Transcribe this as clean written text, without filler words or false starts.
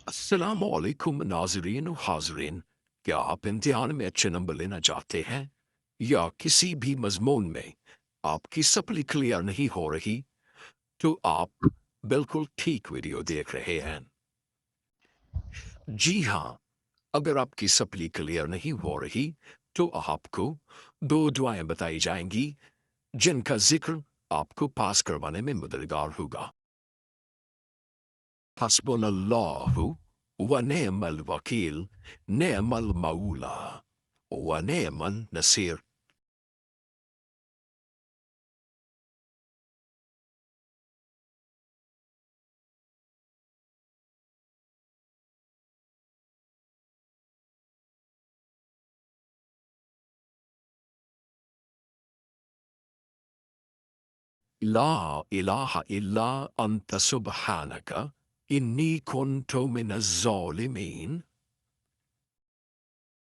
अस्सलाम वालेकुम नाज़रीन व हाज़रीन। क्या आप इम्तिहान में अच्छे नंबर लेना चाहते हैं या किसी भी मज़मून में आपकी सप्ली क्लियर नहीं हो रही? तो आप बिल्कुल ठीक वीडियो देख रहे हैं। जी हाँ, अगर आपकी सप्ली क्लियर नहीं हो रही तो आपको दो दुआएं बताई जाएंगी जिनका जिक्र आपको पास करवाने में मददगार होगा। हस्बुनल्लाहु व निअमल वकील, निअमल मौला व निअमन नसीर। ला इलाहा इल्ला अंत सुब्हानका इन्नी कुन्तु मिनज़ ज़ालिमीन।